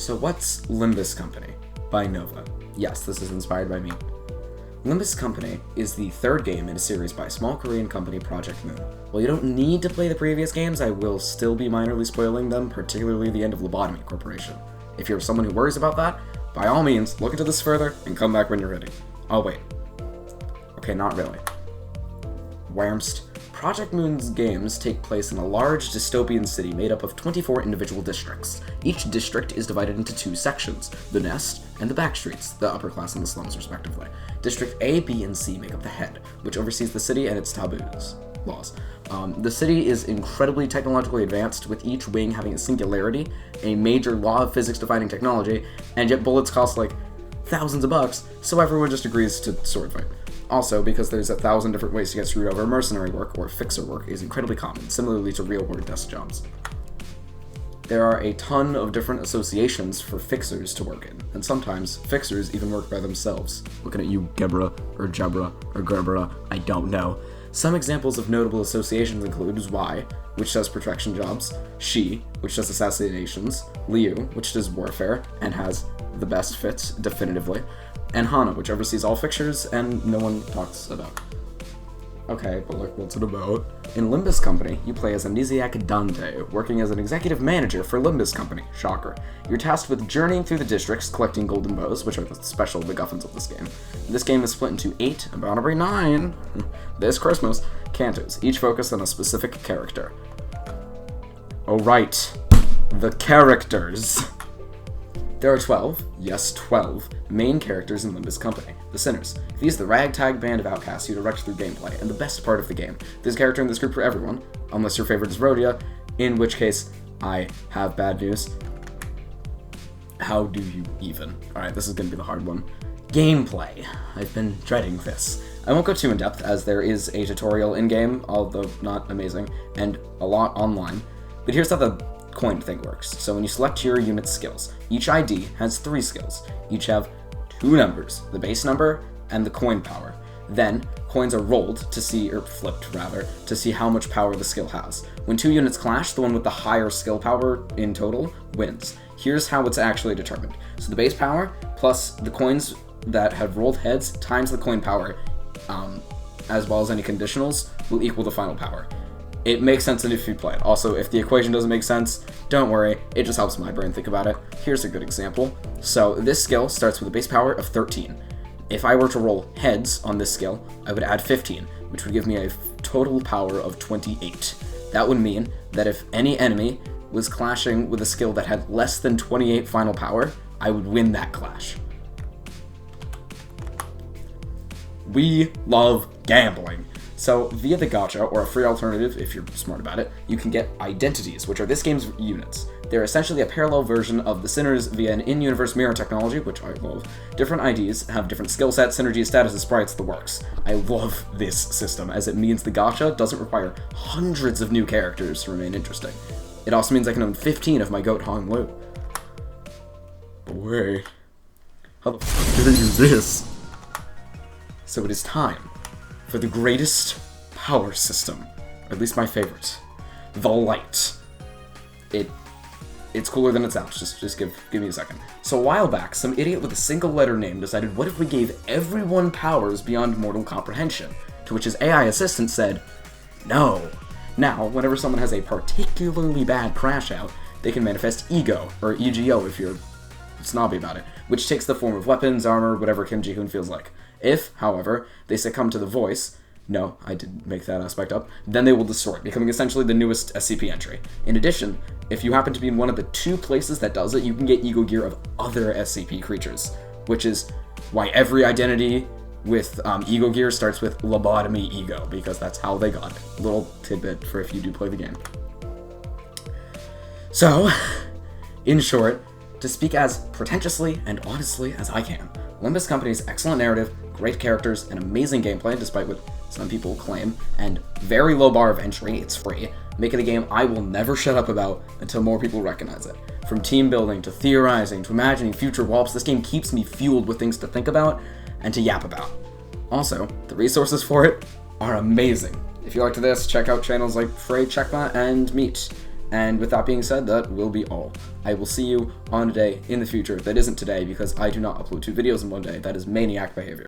So what's Limbus Company by Nova? Yes, this is inspired by me. Limbus Company is the third game in a series by small Korean company Project Moon. While you don't need to play the previous games, I will still be minorly spoiling them, particularly the end of Lobotomy Corporation. If you're someone who worries about that, by all means, look into this further and come back when you're ready. Oh wait. Okay, not really. Whamst. Project Moon's games take place in a large dystopian city made up of 24 individual districts. Each district is divided into two sections, the Nest and the Backstreets, the upper class and the slums respectively. District A, B, and C make up the head, which oversees the city and its laws. The city is incredibly technologically advanced, with each wing having a singularity, a major law of physics defining technology, and yet bullets cost like thousands of bucks, so everyone just agrees to sword fight. Also, because there's 1,000 different ways to get screwed over, mercenary work, or fixer work, is incredibly common, similarly to real-world desk jobs. There are a ton of different associations for fixers to work in, and sometimes fixers even work by themselves. Looking at you, Gebra, or Jabra, or Gerbera, I don't know. Some examples of notable associations include Y, which does protection jobs, She, which does assassinations, Liu, which does warfare, and has the best fits, definitively, and Hana, which oversees all fixtures and no one talks about. Okay, but like, what's it about? In Limbus Company, you play as Amnesiac Dante, working as an executive manager for Limbus Company. Shocker. You're tasked with journeying through the districts, collecting golden bows, which are the special MacGuffins of this game. This game is split into 8, about to be 9, this Christmas, cantos, each focused on a specific character. Oh right, the characters. There are 12, yes 12, main characters in Limbus Company, the Sinners. These are the ragtag band of outcasts you direct through gameplay, and the best part of the game. There's a character in this group for everyone, unless your favorite is Rhodia, in which case, I have bad news. How do you even? Alright, this is gonna be the hard one. Gameplay. I've been dreading this. I won't go too in-depth, as there is a tutorial in-game, although not amazing, and a lot online, but here's how the coin thing works. So when you select your unit's skills, each ID has 3 skills. Each have 2 numbers, the base number and the coin power. Then, coins are rolled to see, or flipped rather, to see how much power the skill has. When 2 units clash, the one with the higher skill power in total wins. Here's how it's actually determined. So the base power plus the coins that have rolled heads times the coin power, as well as any conditionals, will equal the final power. It makes sense if you play it. Also, if the equation doesn't make sense, don't worry, it just helps my brain think about it. Here's a good example. So this skill starts with a base power of 13. If I were to roll heads on this skill, I would add 15, which would give me a total power of 28. That would mean that if any enemy was clashing with a skill that had less than 28 final power, I would win that clash. We love gambling. So, via the gacha, or a free alternative if you're smart about it, you can get identities, which are this game's units. They're essentially a parallel version of the Sinners via an in-universe mirror technology, which I love. Different IDs have different skill sets, synergies, statuses, sprites, the works. I love this system, as it means the gacha doesn't require hundreds of new characters to remain interesting. It also means I can own 15 of my goat Hong Lu. Boy, how the fuck did I use this? So it is time for the greatest power system, or at least my favorite, the light. It's cooler than it sounds, just give me a second. So a while back, some idiot with a single letter name decided, what if we gave everyone powers beyond mortal comprehension? To which his AI assistant said, no. Now, whenever someone has a particularly bad crash out, they can manifest E.G.O, or E.G.O if you're snobby about it, which takes the form of weapons, armor, whatever Kim Ji-hoon feels like. If, however, they succumb to the voice, no, I did make that aspect up, then they will destroy, becoming essentially the newest SCP entry. In addition, if you happen to be in one of the 2 places that does it, you can get E.G.O gear of other SCP creatures, which is why every identity with E.G.O gear starts with Lobotomy E.G.O, because that's how they got it. Little tidbit for if you do play the game. So, in short, to speak as pretentiously and honestly as I can, Limbus Company's excellent narrative, great characters, and amazing gameplay, despite what some people claim, and very low bar of entry, it's free, make it a game I will never shut up about until more people recognize it. From team building, to theorizing, to imagining future warps, this game keeps me fueled with things to think about and to yap about. Also, the resources for it are amazing. If you liked this, check out channels like Frey, Checkma, and Meat. And with that being said, that will be all. I will see you on a day in the future that isn't today, because I do not upload 2 videos in one day. That is maniac behavior.